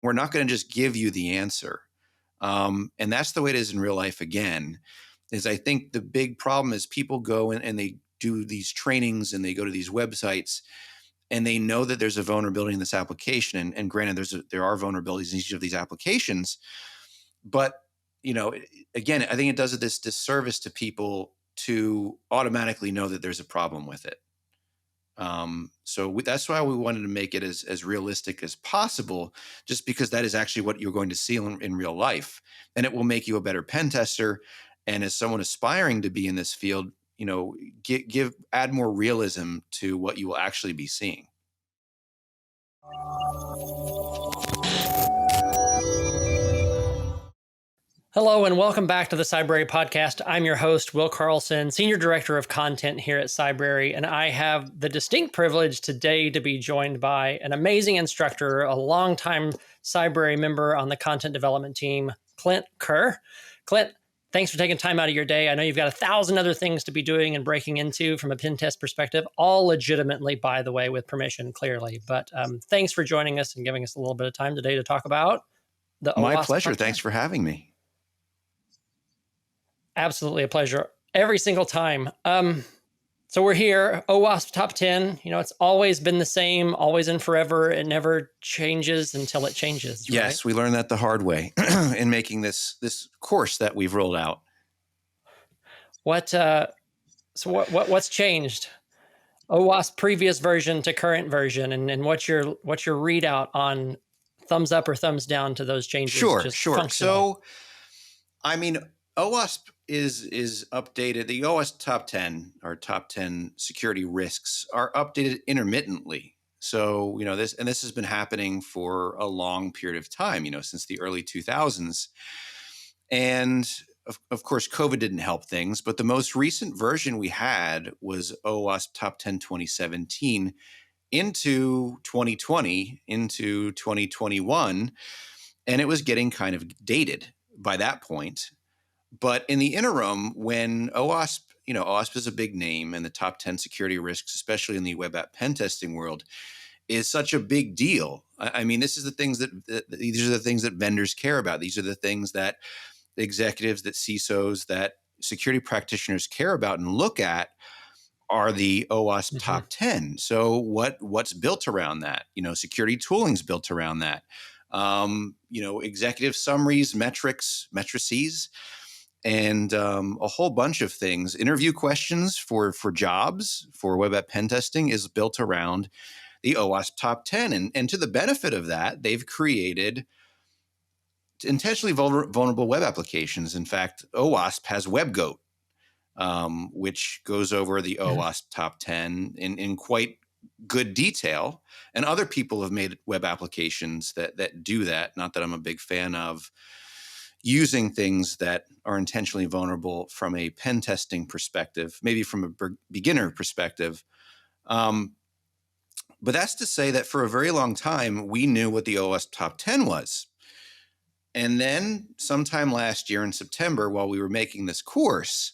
We're not going to just give you the answer. And that's the way it is in real life again, is I think the big problem is people go and they do these trainings and they go to these websites and they know that there's a vulnerability in this application. And granted, there are vulnerabilities in each of these applications. But, again, I think it does this disservice to people to automatically know that there's a problem with it. That's why we wanted to make it as realistic as possible, just because that is actually what you're going to see in real life. And it will make you a better pen tester. And as someone aspiring to be in this field, add more realism to what you will actually be seeing. Hello and welcome back to the Cybrary podcast. I'm your host, Will Carlson, Senior Director of Content here at Cybrary, and I have the distinct privilege today to be joined by an amazing instructor, a longtime Cybrary member on the content development team, Clint Kehr. Clint, thanks for taking time out of your day. I know you've got 1,000 other things to be doing and breaking into from a pen test perspective, all legitimately, by the way, with permission, clearly. But thanks for joining us and giving us a little bit of time today to talk about the OWASP. My pleasure. Thanks for having me. Absolutely a pleasure every single time. So we're here, OWASP Top 10. It's always been the same, always and forever. It never changes until it changes. Right? Yes, we learned that the hard way in making this course that we've rolled out. What's changed? OWASP previous version to current version, and what's your readout on thumbs up or thumbs down to those changes? Sure. So, OWASP is updated. The OWASP Top 10, or Top 10 security risks, are updated intermittently. So, this has been happening for a long period of time, since the early 2000s. And of course, COVID didn't help things, but the most recent version we had was OWASP Top 10 2017 into 2020, into 2021, and it was getting kind of dated by that point. But in the interim, when OWASP, OWASP is a big name, and the top 10 security risks, especially in the web app pen testing world, is such a big deal. This is the things these are the things that vendors care about. These are the things that executives, that CISOs, that security practitioners care about and look at, are the OWASP Top 10. So what's built around that? Security tooling's built around that. Executive summaries, matrices, and a whole bunch of things. Interview questions for jobs for web app pen testing is built around the OWASP Top 10. And to the benefit of that, they've created intentionally vulnerable web applications. In fact, OWASP has WebGoat, which goes over the OWASP Top 10 in quite good detail. And other people have made web applications that do that. Not that I'm a big fan of using things that are intentionally vulnerable from a pen testing perspective, maybe from a beginner perspective. But that's to say that for a very long time, we knew what the OWASP Top 10 was. And then sometime last year in September, while we were making this course,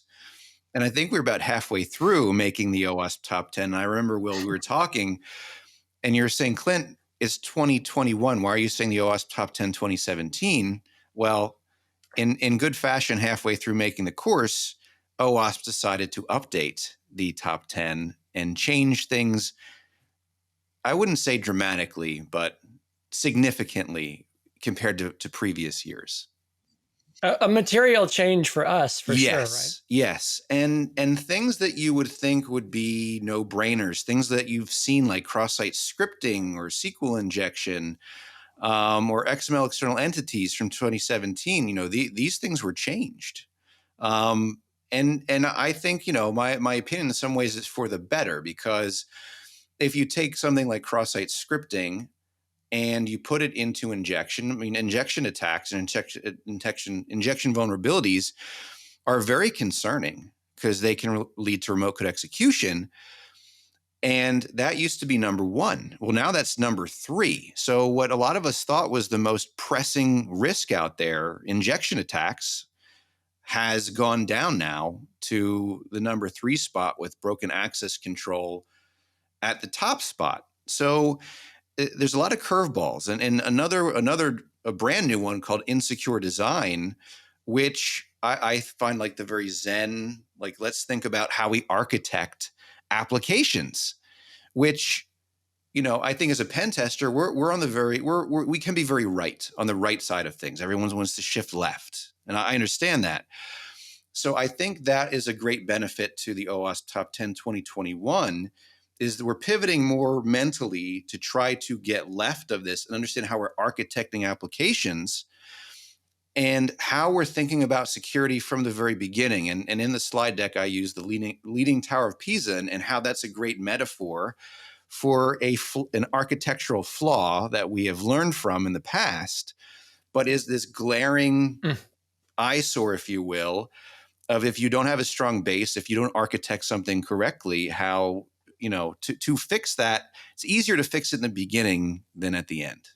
and I think we were about halfway through making the OWASP Top 10, and I remember, Will, we were talking, and you're saying, Clint, it's 2021. Why are you saying the OWASP Top 10 2017? Well, in good fashion, halfway through making the course, OWASP decided to update the top 10 and change things. I wouldn't say dramatically, but significantly compared to previous years. A material change for us, for sure, right? Yes. And things that you would think would be no-brainers, things that you've seen like cross-site scripting or SQL injection, or XML external entities from 2017, these things were changed. And I think, my opinion in some ways is for the better, because if you take something like cross-site scripting and you put it into injection, injection attacks and injection vulnerabilities are very concerning because they can lead to remote code execution. And that used to be number one. Well, now that's number 3. So what a lot of us thought was the most pressing risk out there, injection attacks, has gone down now to the number 3 spot, with broken access control at the top spot. So there's a lot of curveballs, and another a brand new one called insecure design, which I find like the very zen. Like, let's think about how we architect applications, which, I think as a pen tester, we're on the we can be very right on the right side of things. Everyone wants to shift left, and I understand that. So I think that is a great benefit to the OWASP Top 10 2021, is that we're pivoting more mentally to try to get left of this and understand how we're architecting applications and how we're thinking about security from the very beginning. And in the slide deck, I use the leading Tower of Pisa, and how that's a great metaphor for an architectural flaw that we have learned from in the past, but is this glaring eyesore, if you will, of if you don't have a strong base, if you don't architect something correctly, how, to fix that, it's easier to fix it in the beginning than at the end.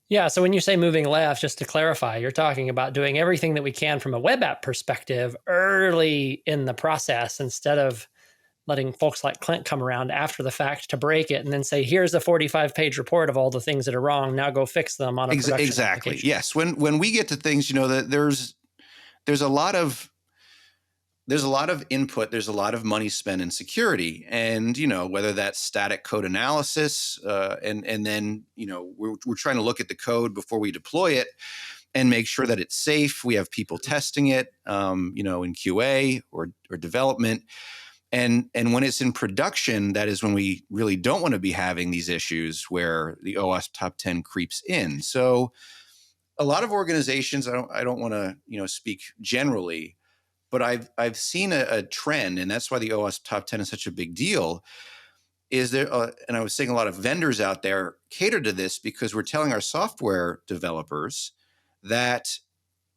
Yeah. So when you say moving left, just to clarify, you're talking about doing everything that we can from a web app perspective early in the process, instead of letting folks like Clint come around after the fact to break it and then say, here's a 45-page report of all the things that are wrong. Now go fix them on a production Exactly. application. Yes. When we get to things, that there's a lot of input, there's a lot of money spent in security, and whether that's static code analysis, and then we're trying to look at the code before we deploy it and make sure that it's safe. We have people testing it, in QA or development, and when it's in production, that is when we really don't want to be having these issues where the OWASP Top 10 creeps in. So a lot of organizations, I don't want to speak generally, but I've seen a trend, and that's why the OWASP Top 10 is such a big deal. Is there, and I was saying a lot of vendors out there cater to this, because we're telling our software developers that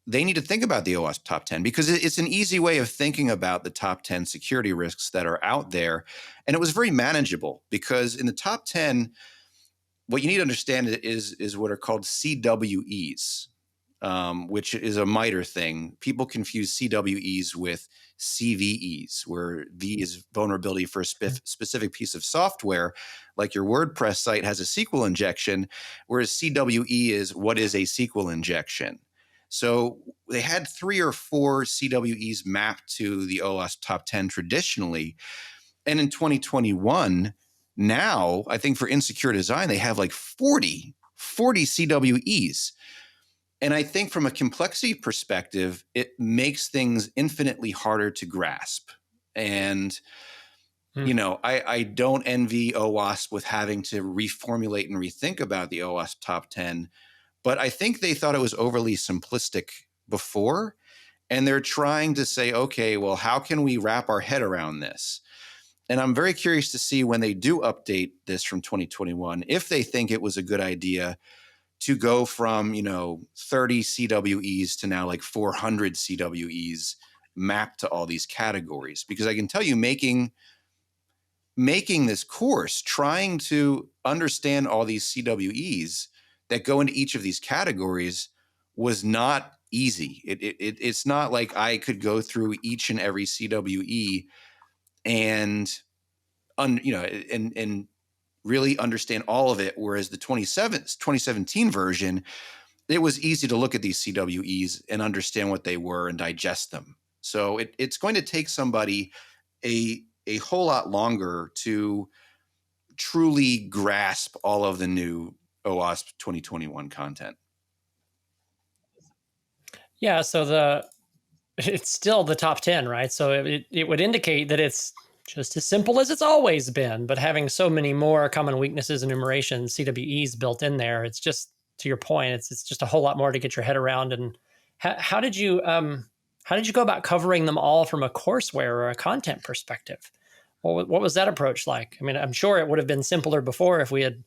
they need to think about the OWASP Top 10, because it's an easy way of thinking about the top 10 security risks that are out there. And it was very manageable, because in the top 10, what you need to understand is what are called CWEs. Which is a MITRE thing. People confuse CWEs with CVEs, where V is vulnerability for a specific piece of software, like your WordPress site has a SQL injection, whereas CWE is what is a SQL injection. So they had 3 or 4 CWEs mapped to the OWASP Top 10 traditionally. And in 2021, now, I think for insecure design, they have like 40 CWEs. And I think from a complexity perspective, it makes things infinitely harder to grasp. And, I don't envy OWASP with having to reformulate and rethink about the OWASP Top 10, but I think they thought it was overly simplistic before. And they're trying to say, okay, well, how can we wrap our head around this? And I'm very curious to see when they do update this from 2021, if they think it was a good idea to go from 30 CWEs to now like 400 CWEs mapped to all these categories. Because I can tell you, making this course, trying to understand all these CWEs that go into each of these categories was not easy. It's not like I could go through each and every CWE and and really understand all of it. Whereas the 2017 version, it was easy to look at these CWEs and understand what they were and digest them. So it's going to take somebody a whole lot longer to truly grasp all of the new OWASP 2021 content. Yeah. So it's still the top 10, right? So it would indicate that it's just as simple as it's always been, but having so many more common weaknesses, enumerations, CWEs built in there, it's just, to your point, it's just a whole lot more to get your head around. And how did you go about covering them all from a courseware or a content perspective? What was that approach like? I mean, I'm sure it would have been simpler before if we had,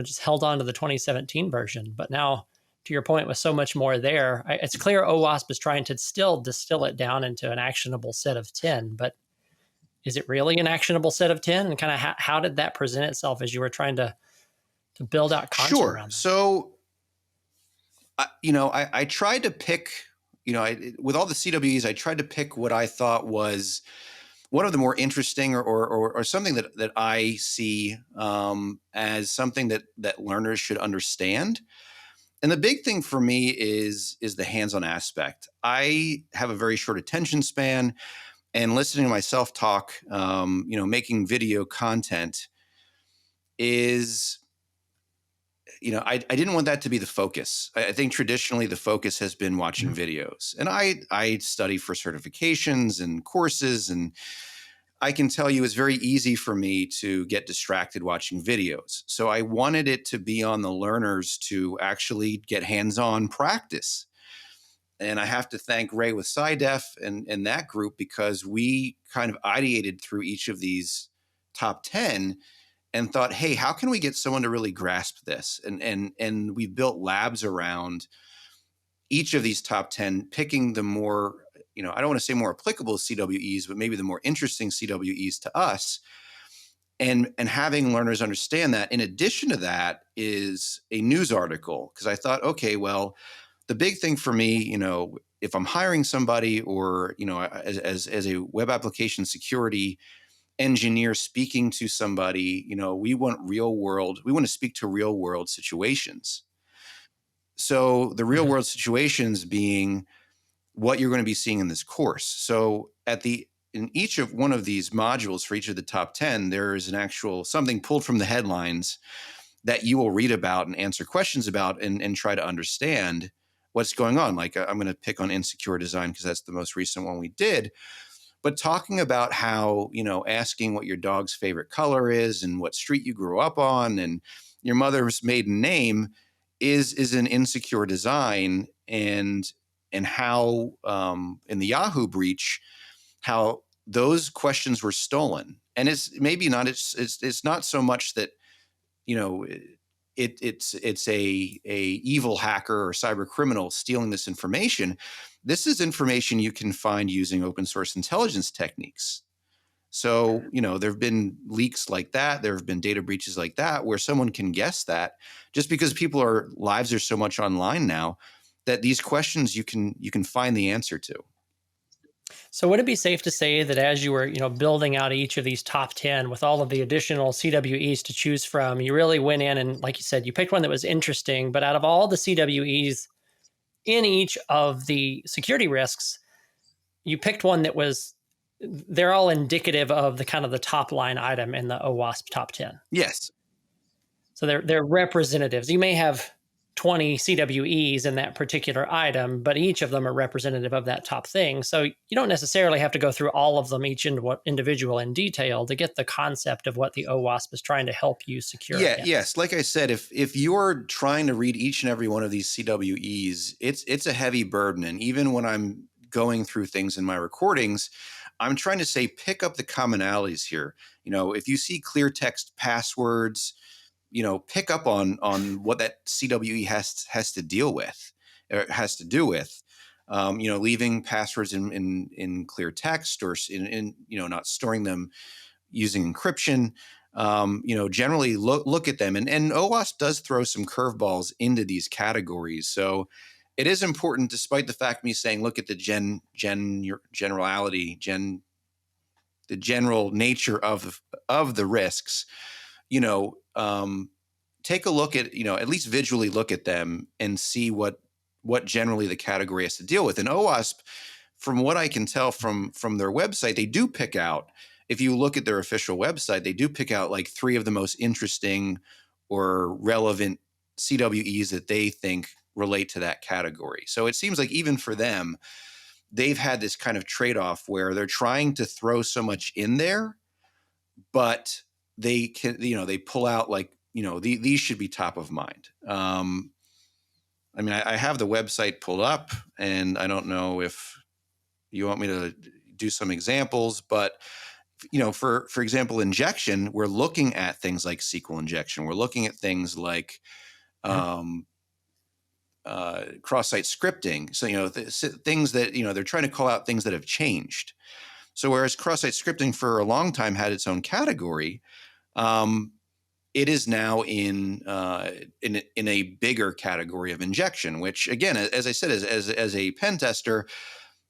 just held on to the 2017 version, but now, to your point, with so much more there, it's clear OWASP is trying to still distill it down into an actionable set of 10, but is it really an actionable set of 10? And kind of how did that present itself as you were trying to build out content around that? So, I tried to pick, with all the CWEs, I tried to pick what I thought was one of the more interesting or something that I see as something that learners should understand. And the big thing for me is the hands-on aspect. I have a very short attention span, and listening to myself talk, making video content is, I didn't want that to be the focus. I think traditionally the focus has been watching videos, and I study for certifications and courses, and I can tell you it's very easy for me to get distracted watching videos. So I wanted it to be on the learners to actually get hands-on practice. And I have to thank Ray with CyDefe and that group, because we kind of ideated through each of these top 10 and thought, hey, how can we get someone to really grasp this? And we built labs around each of these top 10, picking the more, I don't want to say more applicable CWEs, but maybe the more interesting CWEs to us, and having learners understand that. In addition to that is a news article, because I thought, okay, well, the big thing for me, if I'm hiring somebody, or, as a web application security engineer speaking to somebody, we want to speak to real world situations. So the real Mhm. world situations being what you're going to be seeing in this course. So in each of one of these modules for each of the top 10, there is an actual something pulled from the headlines that you will read about and answer questions about, and try to understand what's going on. Like, I'm going to pick on insecure design because that's the most recent one we did. But talking about how, asking what your dog's favorite color is and what street you grew up on and your mother's maiden name is an insecure design, and how, in the Yahoo breach, how those questions were stolen. And it's maybe not, it's not so much that, you know, it's a evil hacker or cyber criminal stealing this information. This is information you can find using open source intelligence techniques. So, there have been leaks like that. There have been data breaches like that where someone can guess that, just because lives are so much online now, that these questions you can find the answer to. So would it be safe to say that as you were, building out each of these top 10 with all of the additional CWEs to choose from, you really went in and, like you said, you picked one that was interesting, but out of all the CWEs in each of the security risks, you picked one that was, they're all indicative of the kind of the top line item in the OWASP top 10. Yes. So they're representatives. You may have 20 CWEs in that particular item, but each of them are representative of that top thing. So you don't necessarily have to go through all of them, each individual in detail, to get the concept of what the OWASP is trying to help you secure Yeah, against. yes. Like I said, if you're trying to read each and every one of these CWEs, it's a heavy burden. And even when I'm going through things in my recordings, I'm trying to say, pick up the commonalities here. If you see clear text passwords, pick up on what that CWE has to deal with, or has to do with. Leaving passwords in clear text, or in not storing them using encryption. Generally look at them, and OWASP does throw some curveballs into these categories. So it is important, despite the fact me saying, look at the the general nature of the risks. You know, take a look at least visually look at them and see what generally the category has to deal with. And OWASP, from what I can tell from their website, they do pick out, if you look at their official website, they do pick out like 3 of the most interesting or relevant CWEs that they think relate to that category. So it seems like even for them, they've had this kind of trade-off where they're trying to throw so much in there, but they can, they pull out like, these should be top of mind. I mean, I have the website pulled up, and I don't know if you want me to do some examples, but for example, injection, we're looking at things like SQL injection. We're looking at things like Mhm. um, cross-site scripting. So things that they're trying to call out things that have changed. So whereas cross-site scripting for a long time had its own category, it is now in a bigger category of injection. Which, again, as I said, as a pen tester,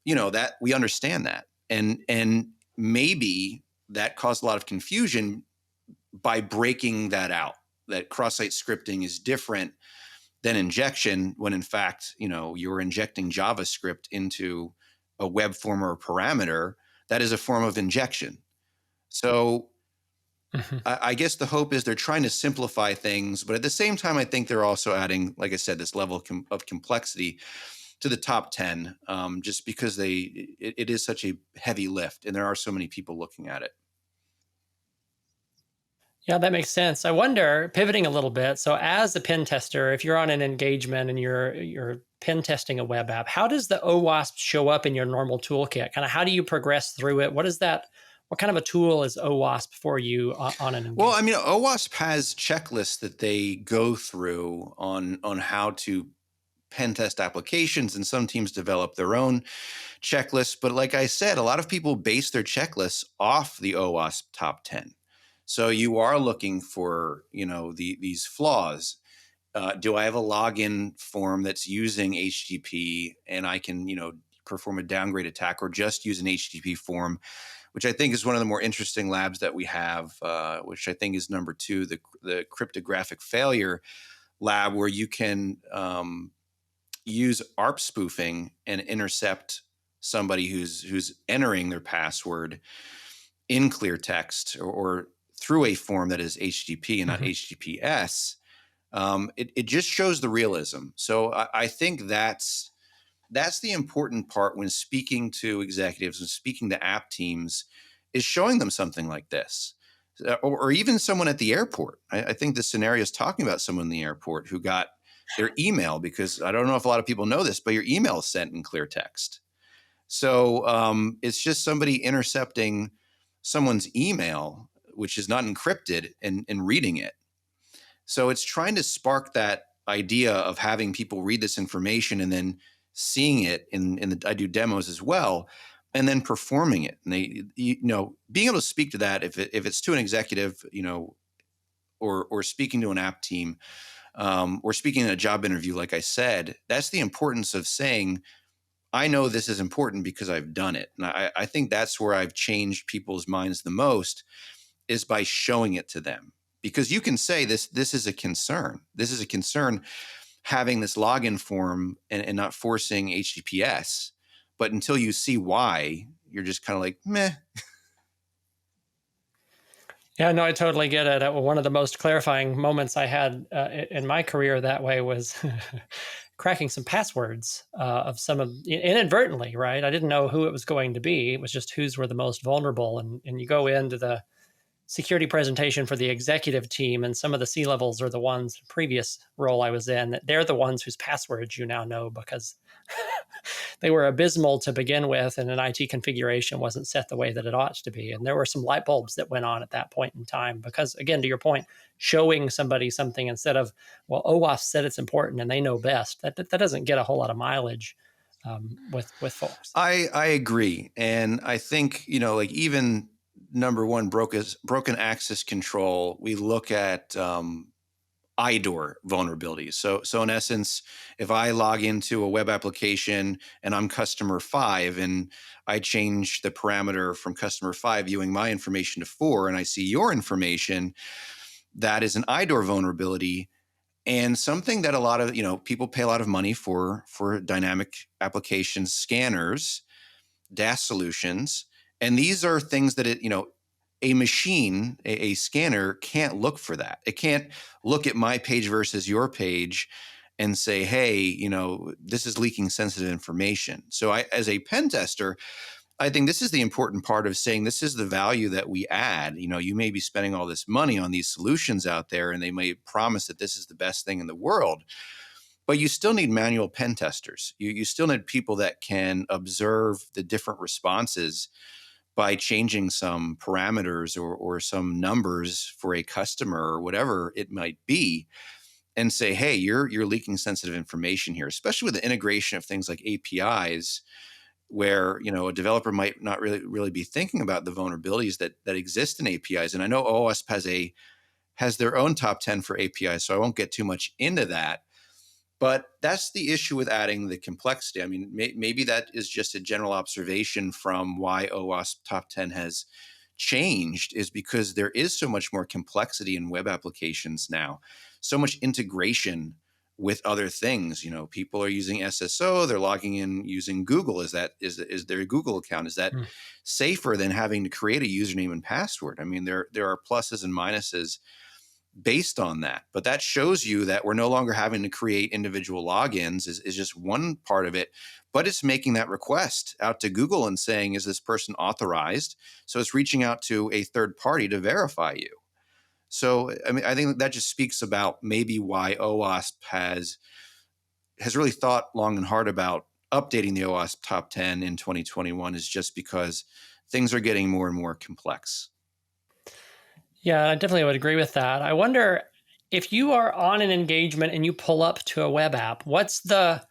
that we understand that, and maybe that caused a lot of confusion by breaking that out, that cross-site scripting is different than injection, when in fact, you're injecting JavaScript into a web form or a parameter. That is a form of injection. So Mhm. I guess the hope is they're trying to simplify things, but at the same time, I think they're also adding, like I said, this level of complexity to the top 10, just because it is such a heavy lift and there are so many people looking at it. Yeah, that makes sense. I wonder, pivoting a little bit. So, as a pen tester, if you're on an engagement and you're pen testing a web app, how does the OWASP show up in your normal toolkit? Kind of how do you progress through it? What is that? What kind of a tool is OWASP for you on an Well, I engagement? mean, OWASP has checklists that they go through on how to pen test applications, and some teams develop their own checklists. But like I said, a lot of people base their checklists off the OWASP top 10. So you are looking for, these flaws. Do I have a login form that's using HTTP and I can, perform a downgrade attack, or just use an HTTP form, which I think is one of the more interesting labs that we have, which I think is number 2, the cryptographic failure lab, where you can use ARP spoofing and intercept somebody who's entering their password in clear text, or through a form that is HTTP and not Mhm. HTTPS. It just shows the realism. So I think that's the important part when speaking to executives and speaking to app teams, is showing them something like this. Or even someone at the airport. I think the scenario is talking about someone in the airport who got their email, because I don't know if a lot of people know this, but your email is sent in clear text. So it's just somebody intercepting someone's email, which is not encrypted, and reading it. So it's trying to spark that idea of having people read this information and then seeing it in the, I do demos as well, and then performing it. And being able to speak to that, if it's to an executive, or speaking to an app team, or speaking in a job interview, like I said, that's the importance of saying, I know this is important because I've done it. And I think that's where I've changed people's minds the most, is by showing it to them. Because you can say this is a concern. This is a concern, having this login form and not forcing HTTPS. But until you see why, you're just kind of like, meh. Yeah, no, I totally get it. One of the most clarifying moments I had in my career that way was cracking some passwords of some of inadvertently, right? I didn't know who it was going to be. It was just whose were the most vulnerable. And you go into the security presentation for the executive team, and some of the C levels are the ones, previous role I was in, that they're the ones whose passwords you now know, because they were abysmal to begin with, and an IT configuration wasn't set the way that it ought to be. And there were some light bulbs that went on at that point in time, because, again, to your point, showing somebody something instead of, well, OWASP said it's important and they know best, that doesn't get a whole lot of mileage with folks. I agree. And I think, like, even number one, broken access control, we look at IDOR vulnerabilities. So in essence, if I log into a web application and I'm customer 5, and I change the parameter from customer 5 viewing my information to 4, and I see your information, that is an IDOR vulnerability, and something that a lot of, people pay a lot of money for dynamic application scanners, DAS solutions. And these are things that a machine, a scanner can't look for that. It can't look at my page versus your page and say, hey, this is leaking sensitive information. So as a pen tester, I think this is the important part of saying, this is the value that we add. You may be spending all this money on these solutions out there, and they may promise that this is the best thing in the world, but you still need manual pen testers. You still need people that can observe the different responses by changing some parameters, or some numbers for a customer, or whatever it might be, and say, hey, you're leaking sensitive information here, especially with the integration of things like APIs, where a developer might not really be thinking about the vulnerabilities that exist in APIs. And I know OWASP has their own top 10 for APIs, so I won't get too much into that. But that's the issue with adding the complexity. I mean, maybe that is just a general observation from why OWASP Top 10 has changed, is because there is so much more complexity in web applications now, so much integration with other things. People are using SSO, they're logging in using Google. Is their Google account? Is that Mm. safer than having to create a username and password? I mean, there are pluses and minuses based on that. But that shows you that we're no longer having to create individual logins is just one part of it. But it's making that request out to Google and saying, is this person authorized? So it's reaching out to a third party to verify you. So, I mean, I think that just speaks about maybe why OWASP has really thought long and hard about updating the OWASP Top 10 in 2021, is just because things are getting more and more complex. Yeah, I definitely would agree with that. I wonder if you are on an engagement and you pull up to a web app, what's the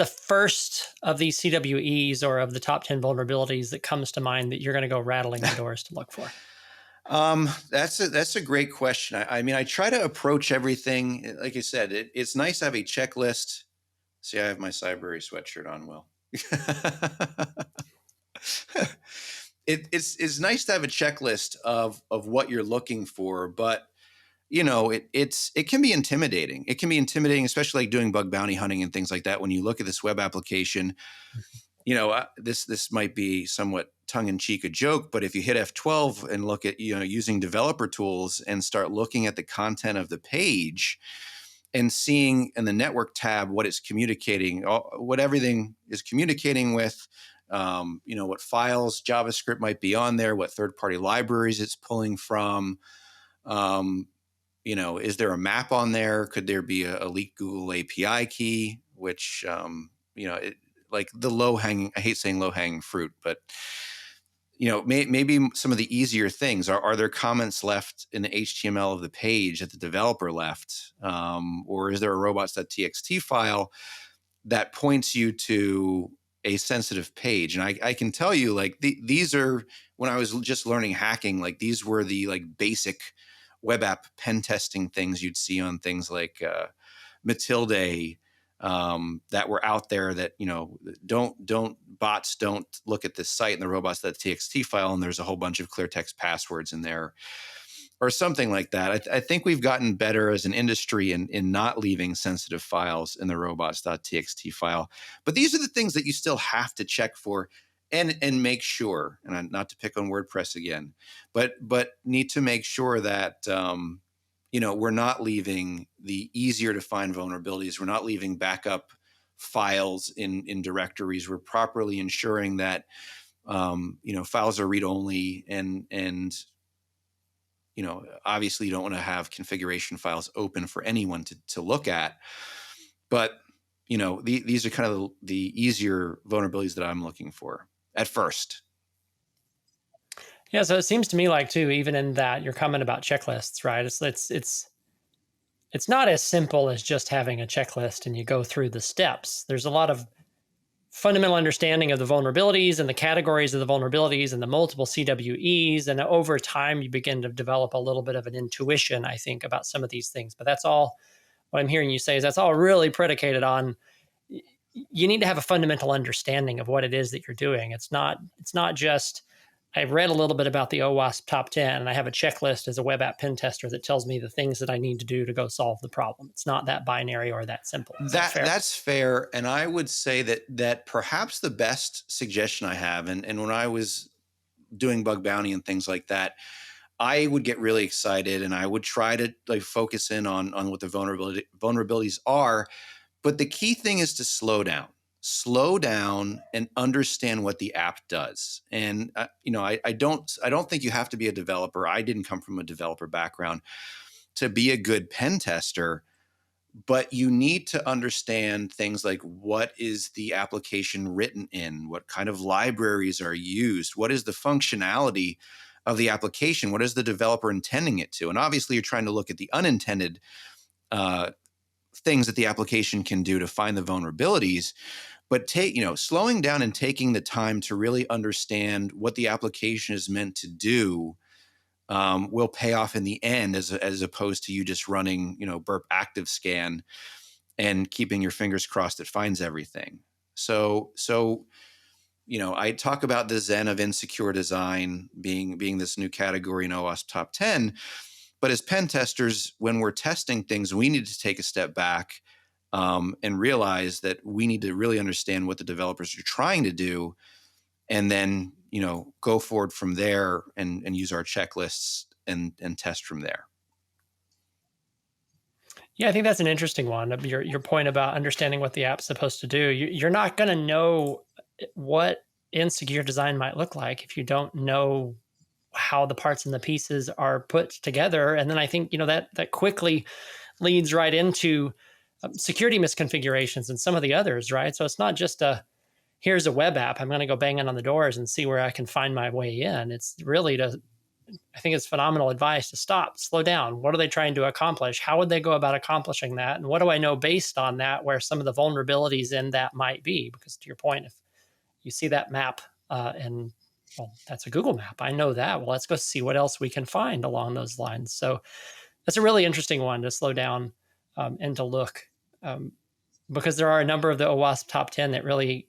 first of these CWEs or of the top 10 vulnerabilities that comes to mind that you're going to go rattling the doors to look for? That's a great question. I mean, I try to approach everything. Like I said, it's nice to have a checklist. See, I have my Cybrary sweatshirt on, Will. It's nice to have a checklist of what you're looking for, but it can be intimidating. It can be intimidating, especially like doing bug bounty hunting and things like that. When you look at this web application, this might be somewhat tongue in cheek a joke, but if you hit F12 and look at using developer tools and start looking at the content of the page and seeing in the network tab what it's communicating, what everything is communicating with, what files JavaScript might be on there, what third-party libraries it's pulling from. Is there a map on there? Could there be a leaked Google API key? Which, like the low hanging, I hate saying low hanging fruit, but maybe some of the easier things are there comments left in the HTML of the page that the developer left, or is there a robots.txt file that points you to a sensitive page? And I can tell you, like these are, when I was just learning hacking, like these were the like basic web app pen testing things you'd see on things like Matilde, that were out there that bots don't look at this site and the robots.txt file and there's a whole bunch of clear text passwords in there or something like that. I think we've gotten better as an industry in not leaving sensitive files in the robots.txt file. But these are the things that you still have to check for and make sure, and not to pick on WordPress again, but need to make sure that we're not leaving the easier to find vulnerabilities. We're not leaving backup files in directories. We're properly ensuring that files are read only, and obviously you don't want to have configuration files open for anyone to look at. But these are kind of the easier vulnerabilities that I'm looking for at first. Yeah, so it seems to me like too, even in that your comment about checklists, right? It's not as simple as just having a checklist and you go through the steps. There's a lot of fundamental understanding of the vulnerabilities and the categories of the vulnerabilities and the multiple CWEs. And over time, you begin to develop a little bit of an intuition, I think, about some of these things. But that's all what I'm hearing you say is that's all really predicated on you need to have a fundamental understanding of what it is that you're doing. It's not just I've read a little bit about the OWASP Top 10 and I have a checklist as a web app pen tester that tells me the things that I need to do to go solve the problem. It's not that binary or that simple. Is that fair? That's fair. And I would say that perhaps the best suggestion I have, and when I was doing bug bounty and things like that, I would get really excited and I would try to like focus in on what the vulnerabilities are. But the key thing is to slow down and understand what the app does. And I don't think you have to be a developer. I didn't come from a developer background to be a good pen tester, but you need to understand things like what is the application written in, what kind of libraries are used, what is the functionality of the application, what is the developer intending it to. And obviously you're trying to look at the unintended things that the application can do to find the vulnerabilities, but slowing down and taking the time to really understand what the application is meant to do will pay off in the end, as opposed to you just running burp active scan and keeping your fingers crossed it finds everything. So I talk about the Zen of insecure design being this new category in OWASP Top 10. But as pen testers, when we're testing things, we need to take a step back and realize that we need to really understand what the developers are trying to do, and then go forward from there and use our checklists and test from there. Yeah, I think that's an interesting one. Your point about understanding what the app's supposed to do. You're not going to know what insecure design might look like if you don't know how the parts and the pieces are put together. And then I think that quickly leads right into security misconfigurations and some of the others, right? So it's not just here's a web app. I'm going to go banging on the doors and see where I can find my way in. It's really I think it's phenomenal advice to stop, slow down. What are they trying to accomplish? How would they go about accomplishing that? And what do I know based on that, where some of the vulnerabilities in that might be? Because to your point, if you see that map and well, that's a Google map. I know that. Well, let's go see what else we can find along those lines. So that's a really interesting one to slow down and to look, because there are a number of the OWASP Top 10 that really,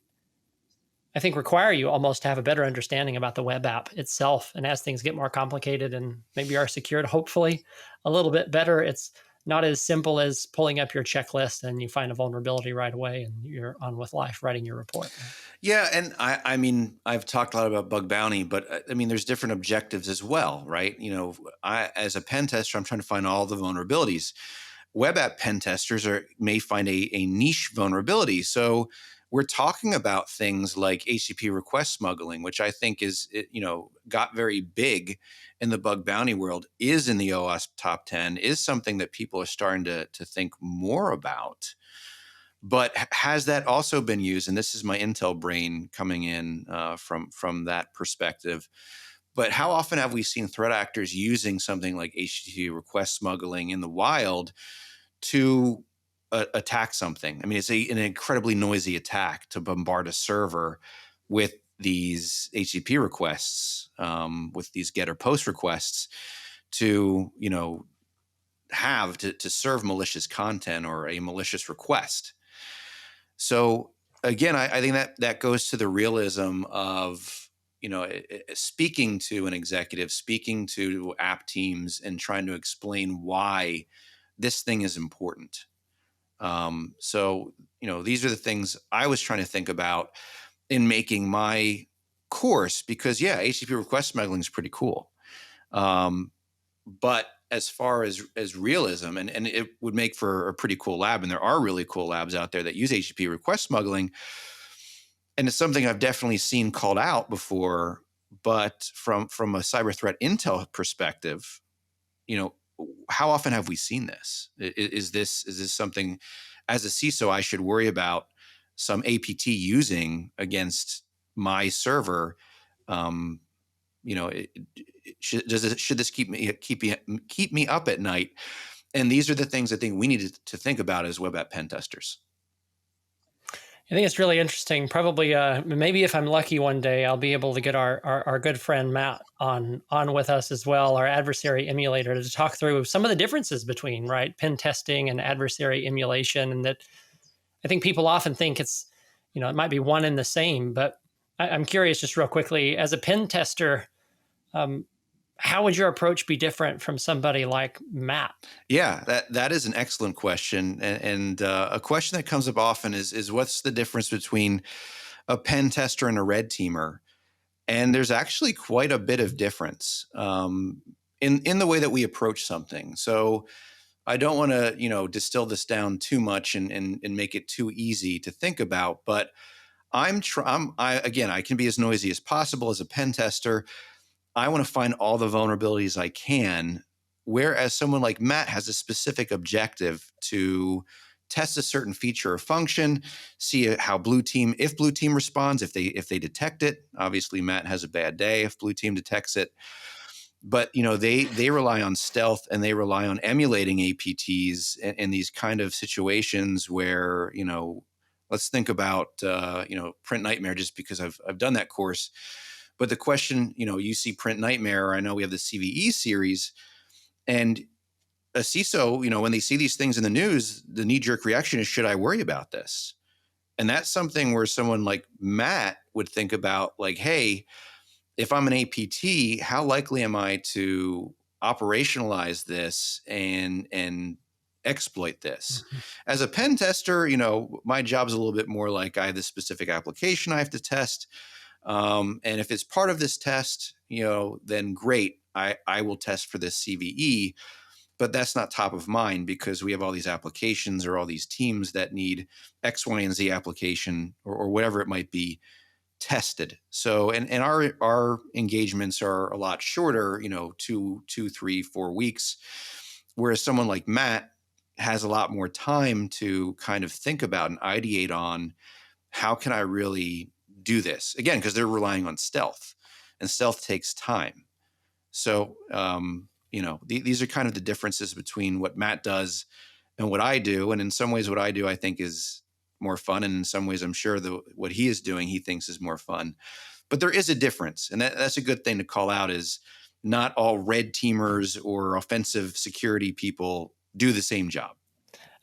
I think, require you almost to have a better understanding about the web app itself. And as things get more complicated and maybe are secured, hopefully a little bit better, it's not as simple as pulling up your checklist and you find a vulnerability right away and you're on with life writing your report. Yeah, and I mean, I've talked a lot about bug bounty, but I mean, there's different objectives as well, right? I, as a pen tester, I'm trying to find all the vulnerabilities. Web app pen testers may find a niche vulnerability. So we're talking about things like HTTP request smuggling, which I think got very big in the bug bounty world, is in the OWASP Top 10, is something that people are starting to think more about. But has that also been used? And this is my Intel brain coming in from that perspective. But how often have we seen threat actors using something like HTTP request smuggling in the wild to attack something? I mean, it's an incredibly noisy attack to bombard a server with these HTTP requests, with these get or post requests to, have to serve malicious content or a malicious request. So again, I think that goes to the realism of, speaking to an executive, speaking to app teams and trying to explain why this thing is important. So, these are the things I was trying to think about in making my course, because HTTP request smuggling is pretty cool. But as far as realism, and it would make for a pretty cool lab, and there are really cool labs out there that use HTTP request smuggling, and it's something I've definitely seen called out before. But from a cyber threat intel perspective, how often have we seen this? Is this something, as a CISO, I should worry about some APT using against my server? Should this keep me up at night? And these are the things I think we need to think about as web app pen testers. I think it's really interesting. Probably, maybe if I'm lucky one day, I'll be able to get our good friend Matt on with us as well, our adversary emulator, to talk through some of the differences between pen testing and adversary emulation. And that I think people often think it's, it might be one and the same. But I'm curious, just real quickly, as a pen tester, how would your approach be different from somebody like Matt? Yeah, that is an excellent question, and a question that comes up often is what's the difference between a pen tester and a red teamer? And there's actually quite a bit of difference in the way that we approach something. So I don't want to distill this down too much and make it too easy to think about, but I can be as noisy as possible as a pen tester. I want to find all the vulnerabilities I can, whereas someone like Matt has a specific objective to test a certain feature or function, see how if blue team responds, if they detect it. Obviously, Matt has a bad day if blue team detects it. But they rely on stealth, and they rely on emulating APTs in these kind of situations where let's think about Print Nightmare, just because I've done that course. But the question, you see Print Nightmare, I know we have the CVE series, and a CISO, when they see these things in the news, the knee-jerk reaction is, should I worry about this? And that's something where someone like Matt would think about, like, hey, if I'm an APT, how likely am I to operationalize this and exploit this? Mhm. As a pen tester, my job's a little bit more like I have this specific application I have to test. And if it's part of this test, then great, I will test for this CVE. But that's not top of mind because we have all these applications or all these teams that need X, Y, and Z application or whatever it might be tested. So, and our engagements are a lot shorter, 2, 3, 4 weeks, whereas someone like Matt has a lot more time to kind of think about and ideate on how can I really do this again, because they're relying on stealth, and stealth takes time. So, these are kind of the differences between what Matt does and what I do. And in some ways, what I do, I think, is more fun. And in some ways, I'm sure what he is doing, he thinks is more fun. But there is a difference. And that's a good thing to call out, is not all red teamers or offensive security people do the same job.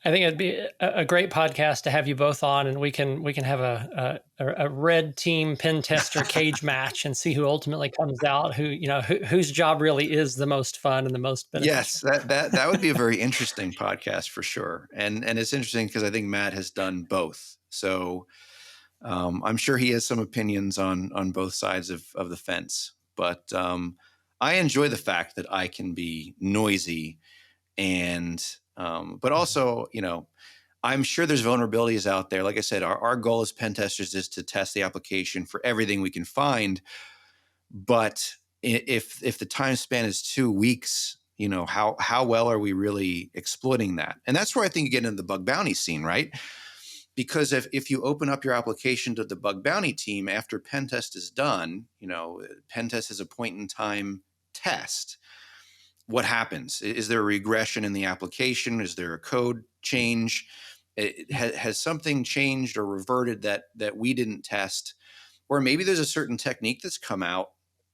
I think it'd be a great podcast to have you both on, and we can have a red team pen tester cage match and see who ultimately comes out, whose job really is the most fun and the most beneficial. Yes, that would be a very interesting podcast for sure. And it's interesting because I think Matt has done both. So I'm sure he has some opinions on both sides of the fence. But I enjoy the fact that I can be noisy and but also, I'm sure there's vulnerabilities out there. Like I said, our goal as pen testers is to test the application for everything we can find. But if the time span is 2 weeks, how well are we really exploiting that? And that's where I think you get into the bug bounty scene, right? Because if you open up your application to the bug bounty team after pen test is done, pen test is a point in time test. What happens? Is there a regression in the application? Is there a code change? Has something changed or reverted that we didn't test? Or maybe there's a certain technique that's come out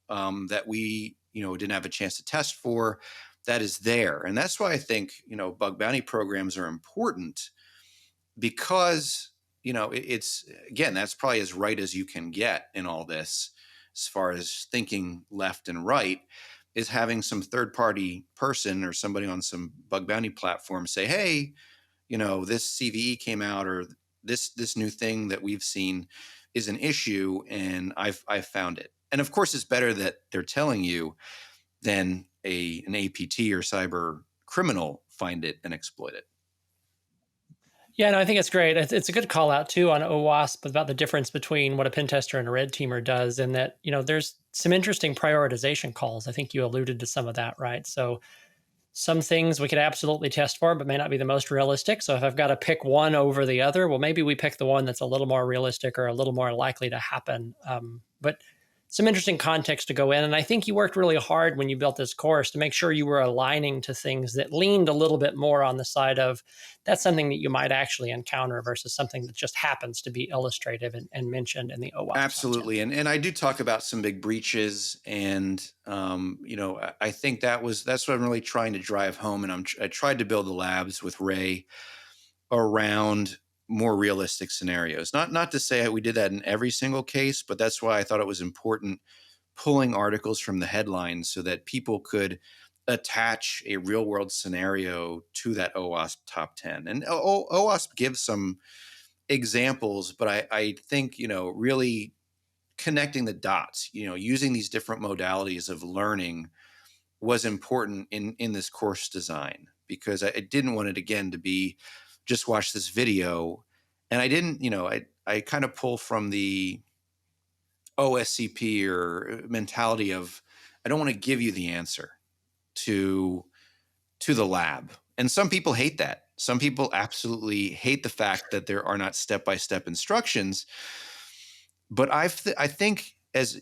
that we didn't have a chance to test for, that is there. And that's why I think bug bounty programs are important, because it's, again, that's probably as right as you can get in all this, as far as thinking left and right, is having some third party person or somebody on some bug bounty platform say, hey, this CVE came out, or this new thing that we've seen is an issue, and I've found it. And of course, it's better that they're telling you than an APT or cyber criminal find it and exploit it. Yeah, no, I think it's great. It's a good call out too on OWASP about the difference between what a pen tester and a red teamer does, and that there's some interesting prioritization calls. I think you alluded to some of that, right? So some things we could absolutely test for, but may not be the most realistic. So if I've got to pick one over the other, well, maybe we pick the one that's a little more realistic or a little more likely to happen. But some interesting context to go in. And I think you worked really hard when you built this course to make sure you were aligning to things that leaned a little bit more on the side of that's something that you might actually encounter versus something that just happens to be illustrative and mentioned in the OWASP top 10. Absolutely. And I do talk about some big breaches. And, I think that's what I'm really trying to drive home. And I tried to build the labs with Ray around more realistic scenarios. Not to say we did that in every single case, but that's why I thought it was important pulling articles from the headlines so that people could attach a real world scenario to that OWASP top 10. And OWASP gives some examples, but I think, really connecting the dots, using these different modalities of learning was important in this course design, because I didn't want it, again, to be just watch this video. And I didn't, I kind of pull from the OSCP or mentality of, I don't want to give you the answer to the lab. And some people hate that. Some people absolutely hate the fact that there are not step-by-step instructions. But I think, as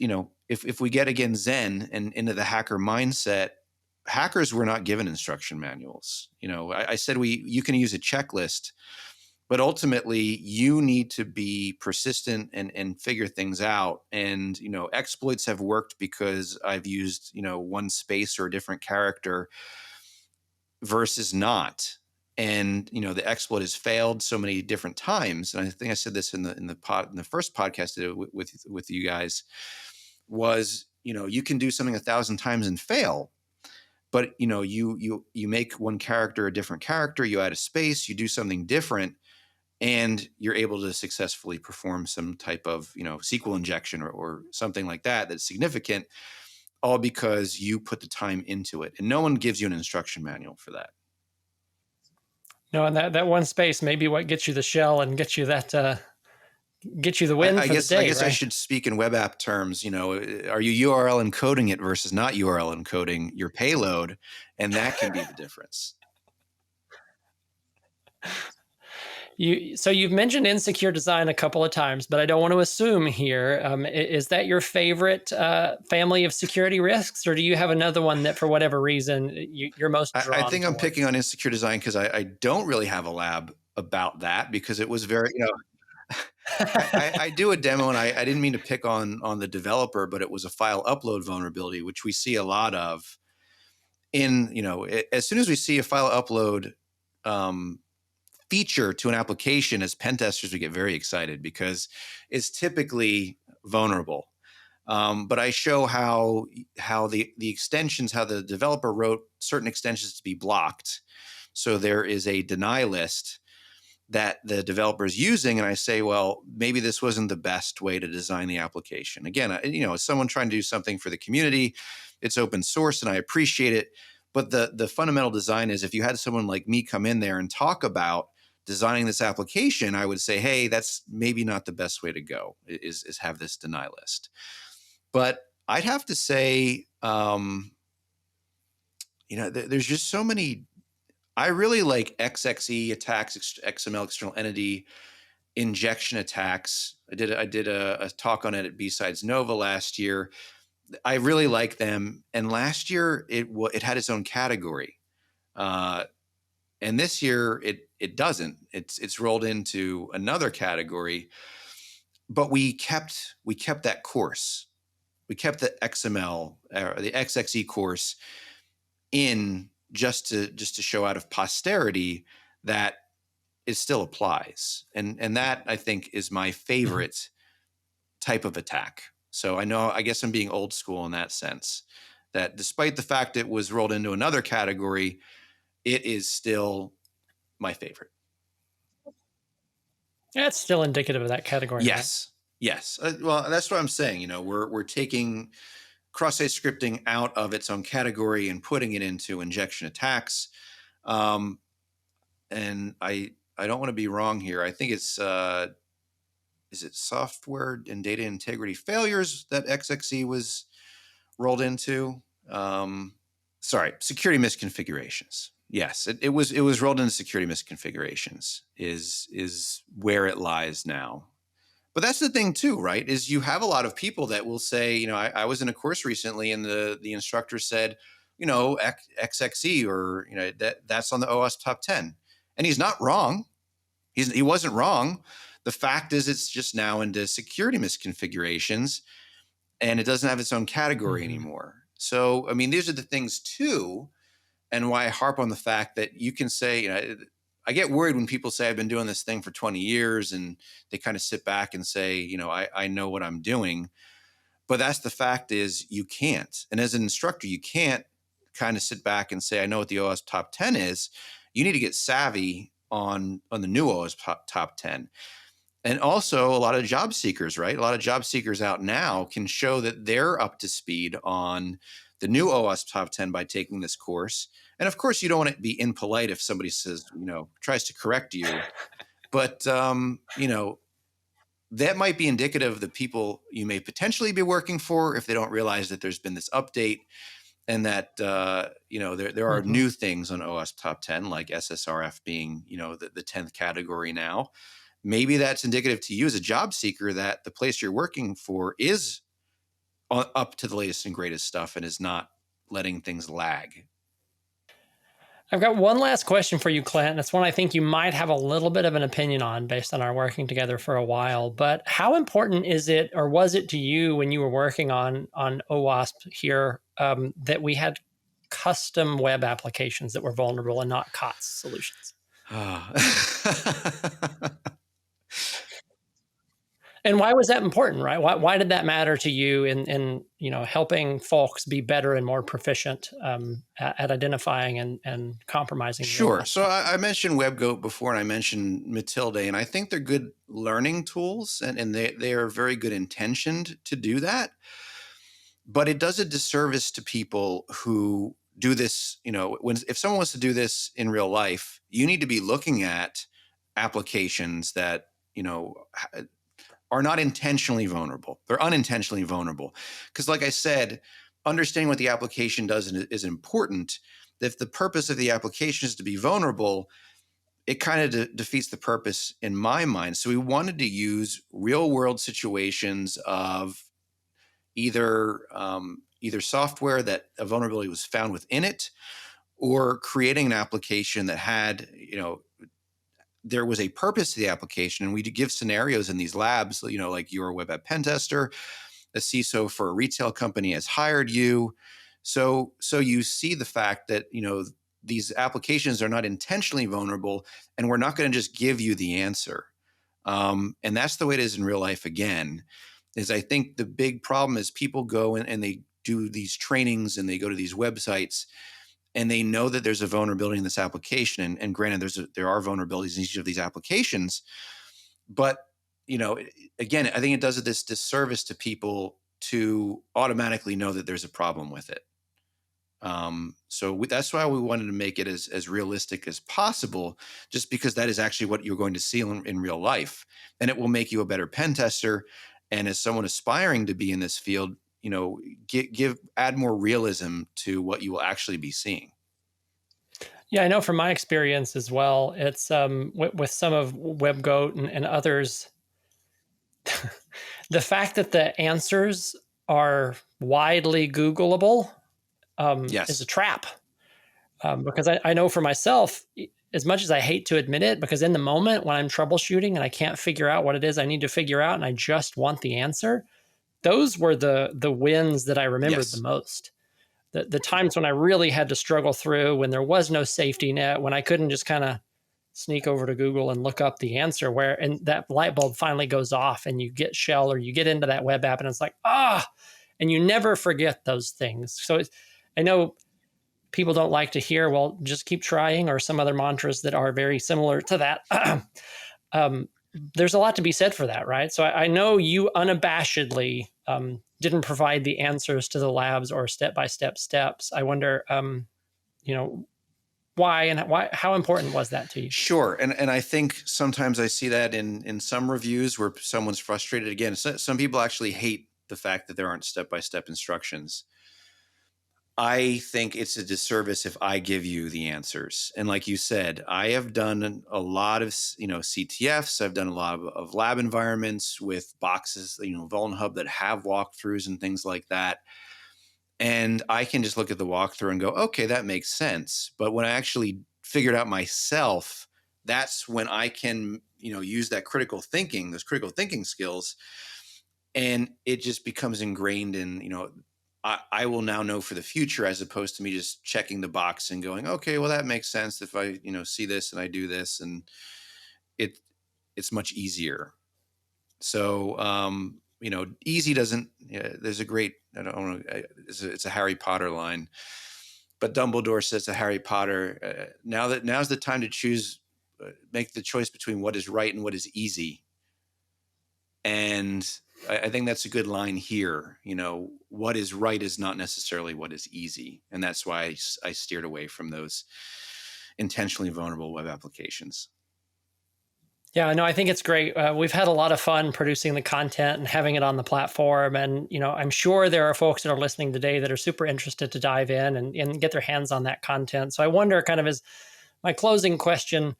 if we get again Zen and into the hacker mindset, hackers were not given instruction manuals. I said you can use a checklist, but ultimately you need to be persistent and figure things out. And exploits have worked because I've used one space or a different character. versus not. And the exploit has failed so many different times. And I think I said this in the first podcast I did with you guys, was you can do something 1,000 times and fail, but you make one character a different character, you add a space, you do something different, and you're able to successfully perform some type of SQL injection or something like that that's significant, all because you put the time into it. And no one gives you an instruction manual for that. No, and that one space may be what gets you the shell and gets you the win I for the guess I day, guess I right? should speak in web app terms. Are you URL encoding it versus not URL encoding your payload, and that can be the difference. So you've mentioned insecure design a couple of times, but I don't want to assume here. Is that your favorite family of security risks, or do you have another one that, for whatever reason, you're most I drawn think I'm picking towards? on insecure design because I don't really have a lab about that, because it was very, I do a demo, and I didn't mean to pick on the developer, but it was a file upload vulnerability, which we see a lot of as soon as we see a file upload feature to an application, as pen testers, we get very excited because it's typically vulnerable. But I show how the extensions, how the developer wrote certain extensions to be blocked. So there is a deny list that the developer is using, and I say, well, maybe this wasn't the best way to design the application. Again, as someone trying to do something for the community, it's open source, and I appreciate it. But the fundamental design is, if you had someone like me come in there and talk about designing this application, I would say, hey, that's maybe not the best way to go, is have this deny list. But I'd have to say, there's just so many. I really like XXE attacks, XML external entity injection attacks. I did a talk on it at B-Sides Nova last year. I really like them, and last year it had its own category, and this year it doesn't. It's rolled into another category, but we kept that course. We kept the XML or the XXE course in just to show out of posterity that it still applies. And that, I think, is my favorite type of attack. So I guess I'm being old school in that sense, that despite the fact it was rolled into another category, it is still my favorite. Yeah, it's still indicative of that category, right? Yes. Well, that's what I'm saying. We're taking cross-site scripting out of its own category and putting it into injection attacks. And I don't want to be wrong here. I think it's is it software and data integrity failures that XXE was rolled into? Sorry, security misconfigurations. Yes, it was rolled into security misconfigurations is where it lies now. But that's the thing too, right? Is you have a lot of people that will say, I was in a course recently, and the instructor said, XXE, or that's on the OWASP Top 10, and he's not wrong. He wasn't wrong. The fact is, it's just now into security misconfigurations, and it doesn't have its own category anymore. So, I mean, these are the things too, and why I harp on the fact that you can say, I get worried when people say I've been doing this thing for 20 years, and they kind of sit back and say, I know what I'm doing. But that's the fact is, you can't. And as an instructor, you can't kind of sit back and say, I know what the OWASP Top 10 is. You need to get savvy on the new OWASP Top 10. And also, a lot of job seekers, right? A lot of job seekers out now can show that they're up to speed on the new OWASP Top 10 by taking this course. And of course, you don't want to be impolite if somebody says, tries to correct you. But, that might be indicative of the people you may potentially be working for, if they don't realize that there's been this update, and that, there are new things on OWASP Top 10, like SSRF being, the 10th category now. Maybe that's indicative to you as a job seeker that the place you're working for is up to the latest and greatest stuff and is not letting things lag. I've got one last question for you, Clint. It's one I think you might have a little bit of an opinion on based on our working together for a while. But how important is it, or was it to you when you were working on OWASP here, that we had custom web applications that were vulnerable and not COTS solutions. And why was that important, right? Why did that matter to you in helping folks be better and more proficient at identifying and compromising the Sure. OWASP So top? I mentioned WebGoat before, and I mentioned Matilde, and I think they're good learning tools, and they are very good intentioned to do that. But it does a disservice to people who do this. If someone wants to do this in real life, you need to be looking at applications that are not intentionally vulnerable. They're unintentionally vulnerable. Because, like I said, understanding what the application does is important. If the purpose of the application is to be vulnerable, it kind of defeats the purpose in my mind. So we wanted to use real world situations of either software that a vulnerability was found within it, or creating an application that had there was a purpose to the application, and we give scenarios in these labs, like you're a web app pen tester, a CISO for a retail company has hired you. So you see the fact that, these applications are not intentionally vulnerable, and we're not going to just give you the answer. And that's the way it is in real life again, is I think the big problem is people go and they do these trainings and they go to these websites and they know that there's a vulnerability in this application. And granted, there are vulnerabilities in each of these applications, but again, I think it does this disservice to people to automatically know that there's a problem with it. That's why we wanted to make it as realistic as possible, just because that is actually what you're going to see in real life, and it will make you a better pen tester. And as someone aspiring to be in this field, add more realism to what you will actually be seeing. Yeah, I know from my experience as well. It's with some of WebGoat and others, the fact that the answers are widely Googleable is a Yes. trap. Because I know for myself, as much as I hate to admit it, because in the moment when I'm troubleshooting and I can't figure out what it is I need to figure out and I just want the answer, those were the wins that I remembered the Yes. most. The times when I really had to struggle through, when there was no safety net, when I couldn't just kind of sneak over to Google and look up the answer, and that light bulb finally goes off and you get shell or you get into that web app and it's like, and you never forget those things. So I know people don't like to hear, well, just keep trying, or some other mantras that are very similar to that. There's a lot to be said for that, right? So I know you unabashedly didn't provide the answers to the labs or step-by-step steps. I wonder, why and how important was that to you? Sure. And I think sometimes I see that in some reviews where someone's frustrated. Again, some people actually hate the fact that there aren't step-by-step instructions. I think it's a disservice if I give you the answers. And like you said, I have done a lot of, CTFs. I've done a lot of lab environments with boxes, VulnHub that have walkthroughs and things like that. And I can just look at the walkthrough and go, okay, that makes sense. But when I actually figured out myself, that's when I can, use that those critical thinking skills. And it just becomes ingrained in, I will now know for the future, as opposed to me just checking the box and going, okay, well, that makes sense if I, see this and I do this, and it's much easier. So, easy doesn't, there's a great, I don't know, it's a Harry Potter line, but Dumbledore says to Harry Potter, now's the time to choose, make the choice between what is right and what is easy. And I think that's a good line here. What is right is not necessarily what is easy. And that's why I steered away from those intentionally vulnerable web applications. Yeah, no, I think it's great. We've had a lot of fun producing the content and having it on the platform. And, I'm sure there are folks that are listening today that are super interested to dive in and get their hands on that content. So I wonder, kind of as my closing question,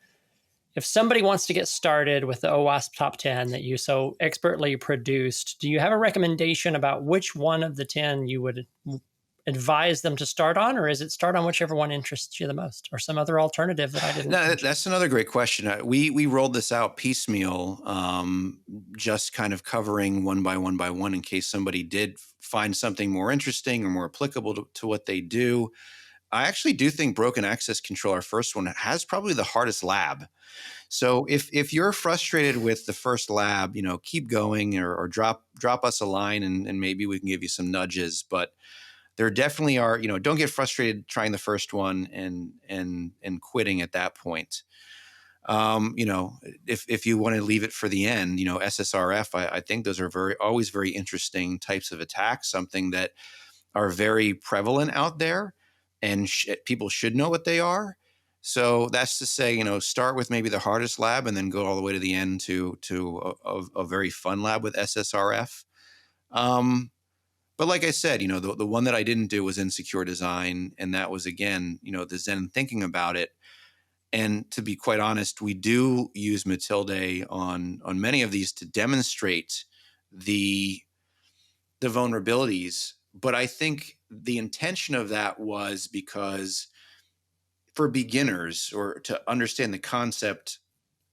if somebody wants to get started with the OWASP Top 10 that you so expertly produced, do you have a recommendation about which one of the 10 you would advise them to start on, or is it start on whichever one interests you the most, or some other alternative that I didn't mention? That's another great question. We rolled this out piecemeal, just kind of covering one by one in case somebody did find something more interesting or more applicable to what they do. I actually do think broken access control, our first one, has probably the hardest lab. So if you're frustrated with the first lab, keep going, or drop us a line, and maybe we can give you some nudges. But there definitely are, don't get frustrated trying the first one and quitting at that point. If you want to leave it for the end, SSRF, I think those are always very interesting types of attacks, something that are very prevalent out there, and people should know what they are. So that's to say, start with maybe the hardest lab and then go all the way to the end to a very fun lab with SSRF. But like I said, the one that I didn't do was insecure design, and that was, again, the Zen thinking about it. And to be quite honest, we do use Matilde on many of these to demonstrate the vulnerabilities. But I think the intention of that was because for beginners, or to understand the concept,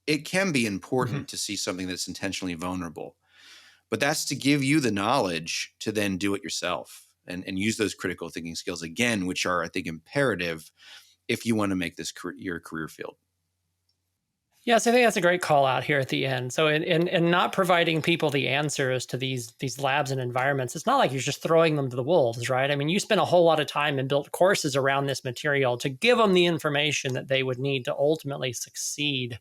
it can be important to see something that's intentionally vulnerable. But that's to give you the knowledge to then do it yourself and use those critical thinking skills again, which are, I think, imperative if you want to make this your career field. Yes, I think that's a great call out here at the end. So in not providing people the answers to these labs and environments, it's not like you're just throwing them to the wolves, right? I mean, you spent a whole lot of time and built courses around this material to give them the information that they would need to ultimately succeed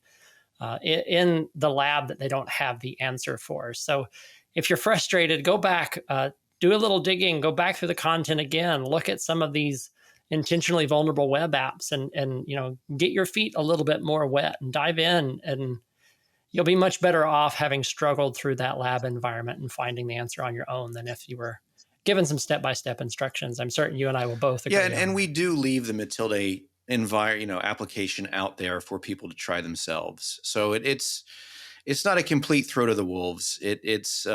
in the lab that they don't have the answer for. So if you're frustrated, go back, do a little digging, go back through the content again, look at some of these intentionally vulnerable web apps, and get your feet a little bit more wet and dive in, and you'll be much better off having struggled through that lab environment and finding the answer on your own than if you were given some step-by-step instructions. I'm certain you and I will both agree. Yeah, and we do leave the Matilde application out there for people to try themselves. So it's not a complete throw to the wolves. It's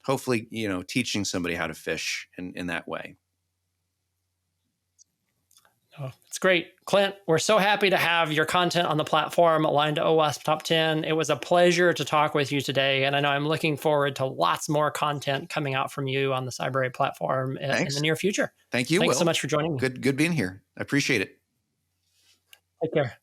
hopefully teaching somebody how to fish in that way. Oh, it's great. Clint, we're so happy to have your content on the platform aligned to OWASP Top 10. It was a pleasure to talk with you today. And I know I'm looking forward to lots more content coming out from you on the Cybrary platform in the near future. Thank you, Thanks Will. so much for joining me. Good being here. I appreciate it. Take care.